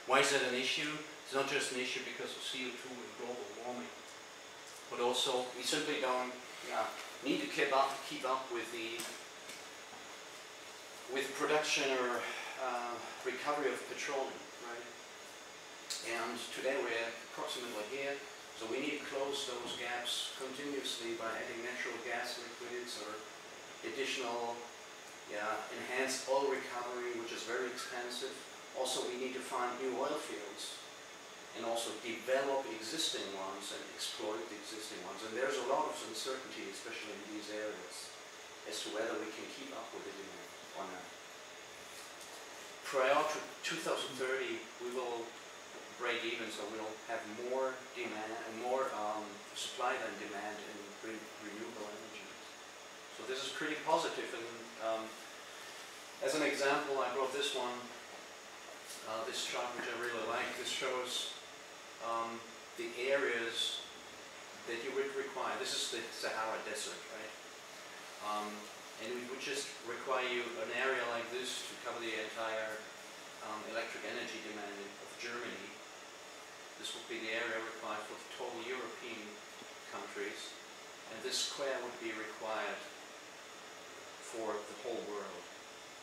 Why is that an issue? It's not just an issue because of CO2 and global warming, but also we simply don't need to keep up with the production or recovery of petroleum, right? And today we're approximately here, so we need to close those gaps continuously by adding natural gas liquids or additional enhanced oil recovery, which is very expensive. Also, we need to find new oil fields and also develop existing ones and exploit the existing ones. And there's a lot of uncertainty, especially in these areas, as to whether we can keep up with it or not. Prior to 2030, we will break even, so we'll have more demand and more supply than demand in renewable energy. So this is pretty positive. And as an example, I brought this one. This chart, which I really like, this shows the areas that you would require. This is the Sahara Desert, right? And it would just require you an area like this to cover the entire electric energy demand of Germany. This would be the area required for the total European countries, and this square would be required for the whole world.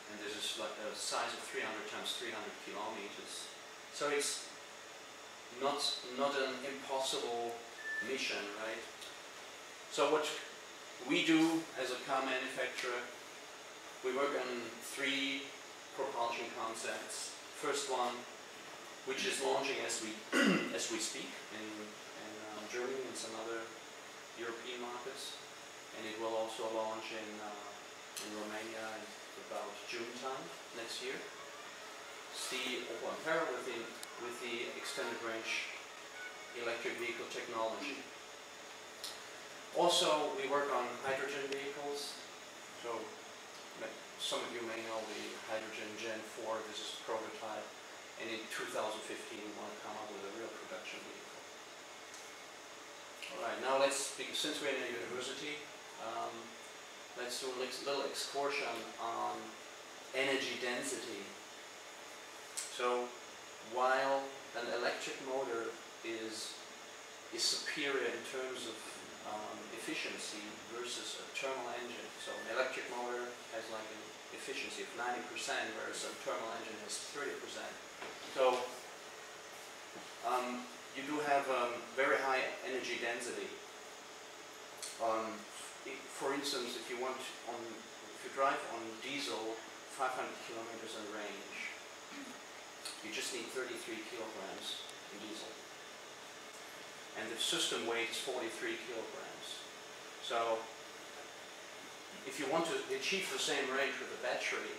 And this is like a size of 300 times 300 kilometers. So it's not an impossible mission, right? So what we do as a car manufacturer, we work on 3 propulsion concepts. First one, which is launching as we as we speak in Germany and some other European markets, and it will also launch in Romania in about June time next year. It's the Opel Ampera with the extended range electric vehicle technology. Also, we work on hydrogen vehicles. So some of you may know the hydrogen Gen 4. This is the prototype, and in 2015 we want to come up with a real production vehicle. All right, now since we're in a university, let's do a little excursion on energy density. So while an electric motor is superior in terms of efficiency versus a thermal engine. So an electric motor has like an efficiency of 90%, whereas a thermal engine has 30%. So you do have very high energy density. For instance, if you drive on diesel 500 kilometers in range, you just need 33 kilograms in diesel. And the system weight is 43 kilograms. So if you want to achieve the same range with a battery,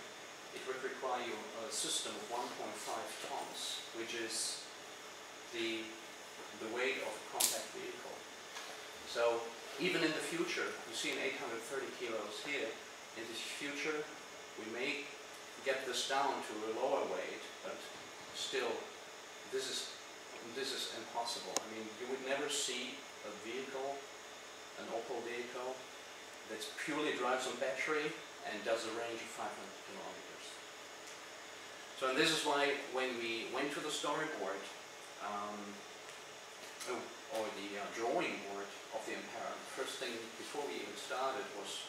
it would require you a system of 1.5 tons, which is the weight of a compact vehicle. So even in the future, you see an 830 kilos here. In the future, we may get this down to a lower weight, but still, this is impossible. I mean, you would never see a vehicle, an Opel vehicle, that purely drives on battery and does a range of 500 kilometers. So, and this is why when we went to the storyboard, or the drawing board of the Ampera, the first thing before we even started was,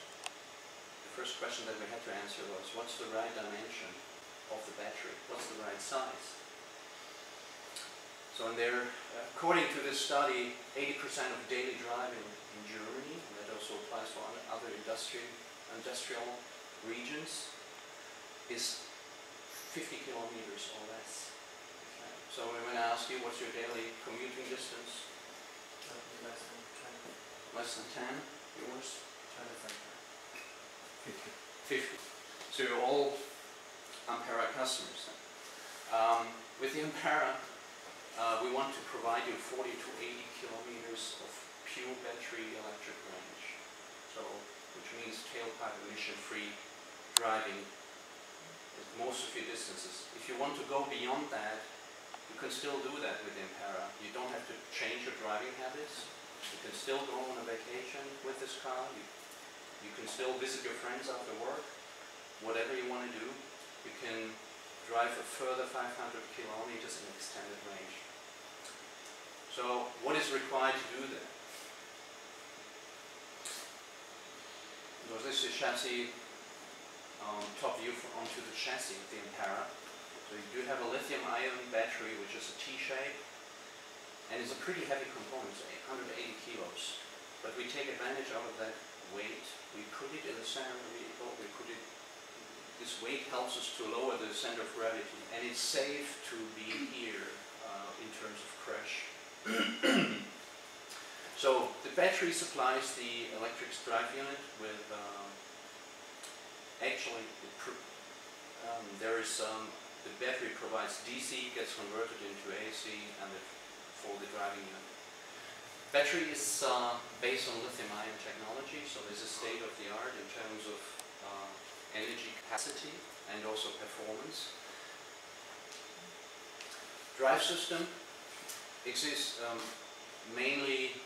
the first question that we had to answer was, what's the right dimension of the battery? What's the right size? So in there, according to this study, 80% of daily driving in Germany, and that also applies for other industrial regions, is 50 kilometers or less. Okay. So we're going to ask you, what's your daily commuting distance? Less than 10. Yours? 50. So you're all Ampera customers then. With the Ampera, we want to provide you 40 to 80 kilometers of pure battery electric range. So, which means tailpipe emission-free driving with most of your distances. If you want to go beyond that, you can still do that with the Ampera. You don't have to change your driving habits. You can still go on a vacation with this car. You can still visit your friends after work. Whatever you want to do, you can drive a further 500 kilometers in extended range. So what is required to do that? So this is chassis, top view onto the chassis of the Ampera. So you do have a lithium-ion battery, which is a T-shape, and it's a pretty heavy component, it's 180 kilos. But we take advantage out of that weight. We put it in the center of the vehicle. This weight helps us to lower the center of gravity, and it's safe to be here in terms of crash. So the battery supplies the electric drive unit with the battery provides DC, gets converted into AC, and for the driving unit. Battery is based on lithium-ion technology, so this is state-of-the-art in terms of energy capacity and also performance. Drive system exists mainly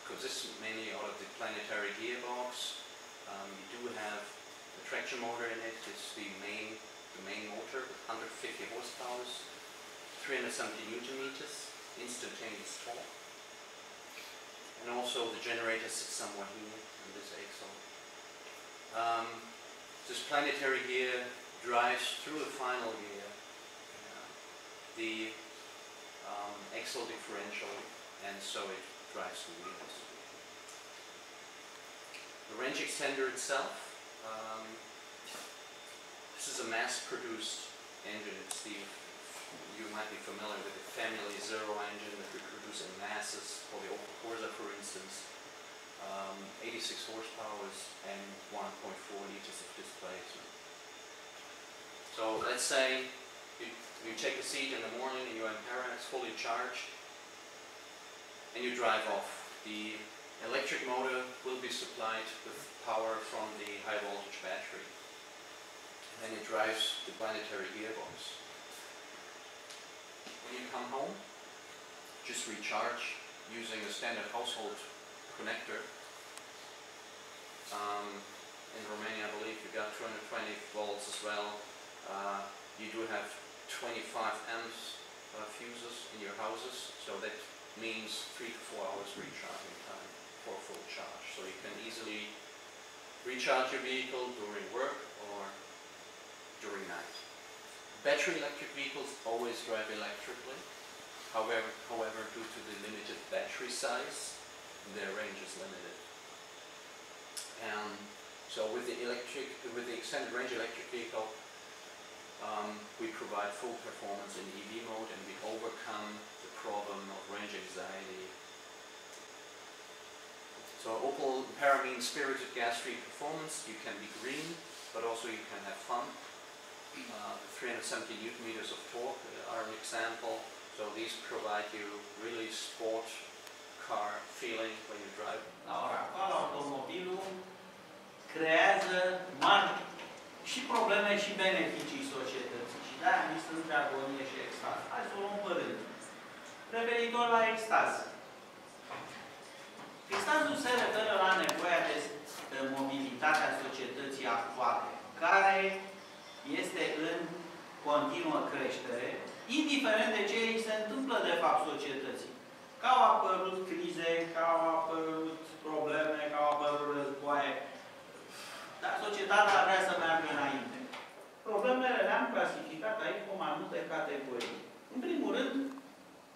consists mainly out of the planetary gearbox. You do have a traction motor in it. It's the main motor with 150 horsepower, 370 newton meters, instantaneous torque, and also the generator sits somewhere here in this axle. This planetary gear drives through the final gear the axle differential, and so it drives the wheels. The range extender itself, this is a mass-produced engine. You might be familiar with the Family Zero engine that we produce in masses for the Opel Corsa, for instance. 86 horsepower and 1.4 liters of displacement. So let's say you take a seat in the morning and your Ampera is fully charged and you drive off. The electric motor will be supplied with power from the high voltage battery. And then it drives the planetary gearbox. When you come home, just recharge using a standard household connector. volts as well. You do have 25 amps fuses in your houses, so that means 3 to 4 hours recharging time for full charge. So you can easily recharge your vehicle during work or during night. Battery electric vehicles always drive electrically. However, due to the limited battery size, their range is limited. So with the extended range electric vehicle, we provide full performance in EV mode, and we overcome the problem of range anxiety. So Opel Ampera means spirited gas-free performance. You can be green, but also you can have fun. 370 Newton meters of torque are an example. So these provide you really sport car feeling when you drive. La ora actuală, automobilul creează mari și probleme și beneficii societății. Și de-aia mi sunt de agonie și extaz. Hai să o luăm pe rând. Referitor la extaz. Extazul se referă la nevoia de mobilitate a societății actuale, care este în continuă creștere, indiferent de ce îi se întâmplă de fapt societății. Că au apărut crize, că au apărut probleme, că au apărut războaie, dar societatea vrea să meargă înainte. Problemele le-am clasificat aici cu mai multe categorii. În primul rând,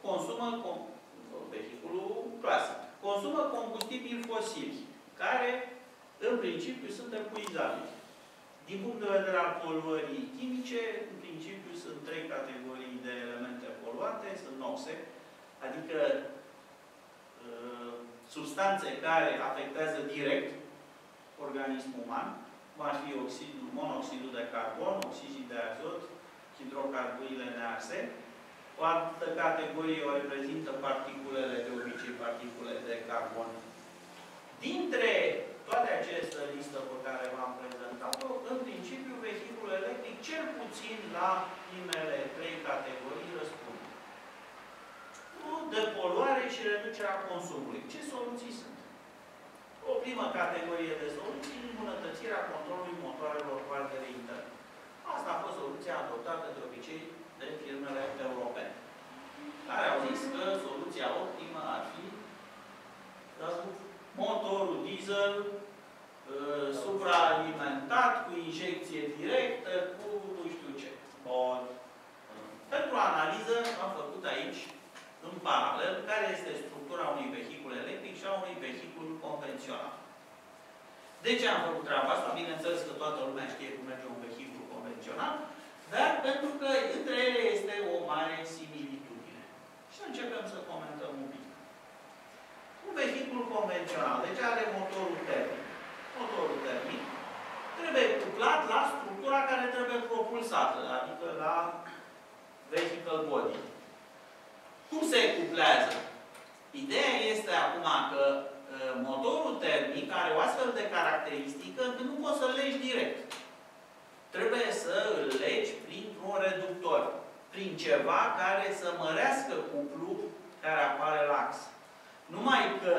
consumă vehiculul clasic. Consumă combustibili fosili, care în principiu sunt epuizabili. Din punct de vedere al poluării chimice, în principiu sunt 3 categorii de elemente poluante, sunt noxe, adică substanțe care afectează direct organismul uman, cum ar fi monoxidul de carbon, oxizii de azot, hidrocarburile nearse. O altă categorie o reprezintă particulele, de obicei particule de carbon. Dintre toate aceste listă pe care v-am prezentat-o, în principiu, vehiculul electric, cel puțin la primele 3 categorii, răspund. De poluare și reducerea consumului. Ce soluții sunt? O primă categorie de soluții, îmbunătățirea controlului motoarelor cu ardere interne. Asta a fost soluția adoptată de obicei de firmele europene, care au zis că soluția optimă ar fi motorul diesel supraalimentat, cu injecție directă, cu nu știu ce. Bun. Pentru analiză am făcut aici, în paralel, care este structura unui vehicul electric și a unui vehicul convențional. De ce am făcut treaba asta? Bineînțeles că toată lumea știe cum merge un vehicul convențional, dar pentru că între ele este o mare similitudine. Și începem să comentăm un pic. Un vehicul convențional, deci are motorul termic. Motorul termic trebuie cuplat la structura care trebuie propulsată, adică la vehicle body. Cum se cuplează? Ideea este acum că motorul termic are o astfel de caracteristică încât nu poți să-l legi direct. Trebuie să îl legi printr-un reductor, prin ceva care să mărească cuplul care apare la axă. Numai că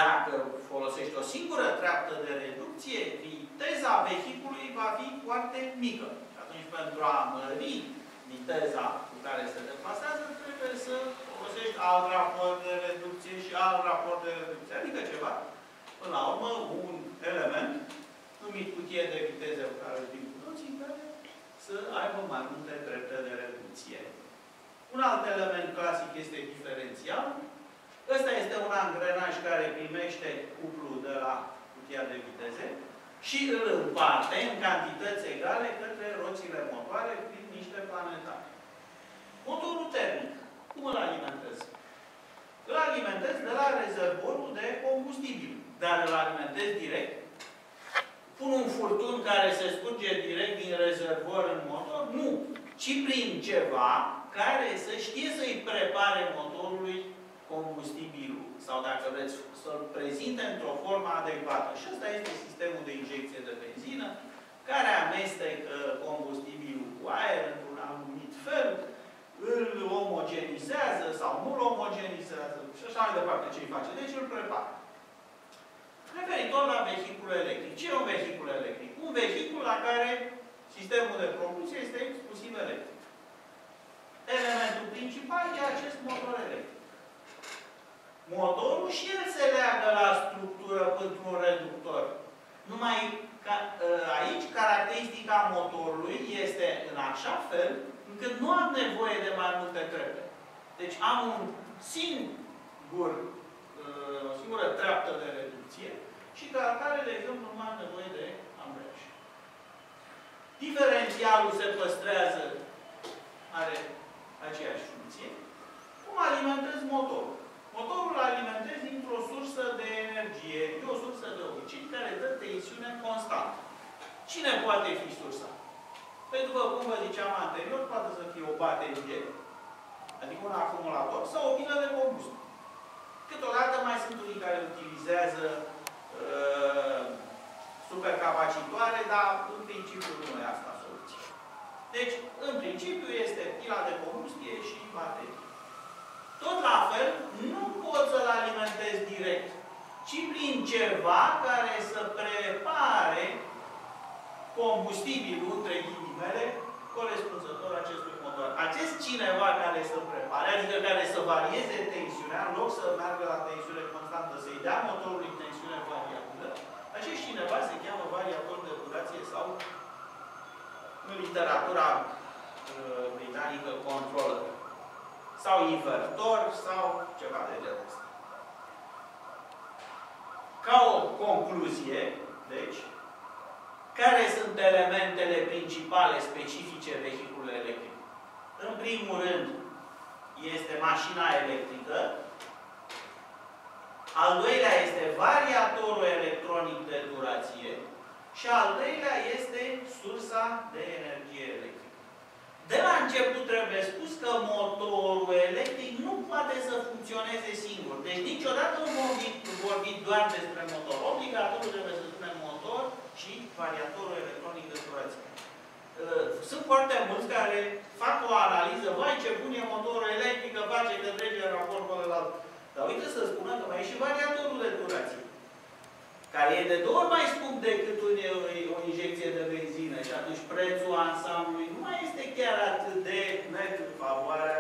dacă folosești o singură treaptă de reducție, viteza vehiculului va fi foarte mică. Și atunci, pentru a mări viteza cu care se deplasează, trebuie să folosești alt raport de reducție și alt raport de reducție. Adică ceva, până la urmă, un element numit cutie de viteze cu care îl știm cu toții, care să aibă mai multe trepte de reducție. Un alt element clasic este diferențial. Ăsta este un angrenaj care primește cuplul de la cutia de viteze și îl împarte în cantități egale către roțile motoare prin niște planetare. Motorul termic. Cum îl alimentez? Îl alimentez de la rezervorul de combustibil. Dar îl alimentez direct. Pun un furtun care se scurge direct din rezervor în motor? Nu. Ci prin ceva care să știe să-i prepare motorului combustibilul. Sau dacă vreți să-l prezinte într-o formă adecvată. Și ăsta este sistemul de injecție de benzină, care amestecă combustibilul cu aer într-un anumit fel, îl omogenizează sau nu îl omogenizează și așa mai departe ce îi face. Deci îl prepară. Referitor la vehiculul electric. Ce e un vehicul electric? Un vehicul Sistemul de propulsie este exclusiv electric. Elementul principal e acest motor electric. Motorul și el se leagă la structură pentru un reductor. Numai că aici caracteristica motorului este în așa fel încât nu am nevoie de mai multe trepe. Deci am o singură treaptă de reducție și ca atare, de exemplu, nu am nevoie de ambreiaj. Diferențialul se păstrează, are aceeași funcție. Cum alimentez motorul? Motorul îl alimentez dintr-o sursă de energie, de o sursă de obicei, care dă tensiune constantă. Cine poate fi sursa? Păi, după cum vă ziceam anterior, poate să fie o baterie, adică un acumulator, sau o pilă de combustie. Câteodată mai sunt unii care utilizează supercapacitoare, dar în principiu nu e asta soluția. Deci, în principiu, este pila de combustie și baterie. Tot la fel, nu pot să-l alimentez direct, ci prin ceva care să prepare combustibilul, între ghilimele, corespunzător acestui motor. Acest cineva care să prepare, adică care să varieze tensiunea, în loc să meargă la tensiune constantă, să-i dea motorului tensiune variabilă, acest cineva se cheamă variator de durație sau, în literatura britanică, controller. Sau invertor, sau ceva de genul ăsta. Ca o concluzie, deci, care sunt elementele principale specifice vehiculului electric? În primul rând, este mașina electrică. Al doilea este variatorul electronic de durație. Și al treilea este sursa de energie electrică. De la început trebuie spus că motorul electric nu poate să funcționeze singur. Deci niciodată nu vom vorbi doar despre motor. Obligatoriu trebuie să spunem motor și variatorul electronic de durație. Sunt foarte mulți care fac o analiză, vai ce bun e motorul electric, că face că trece în raport cu ălalt. Dar uite să spună că mai e și variatorul de durație, care e de 2 ori mai scump decât o injecție de benzină. Și atunci prețul ansamblului nu mai este chiar atât de net în favoarea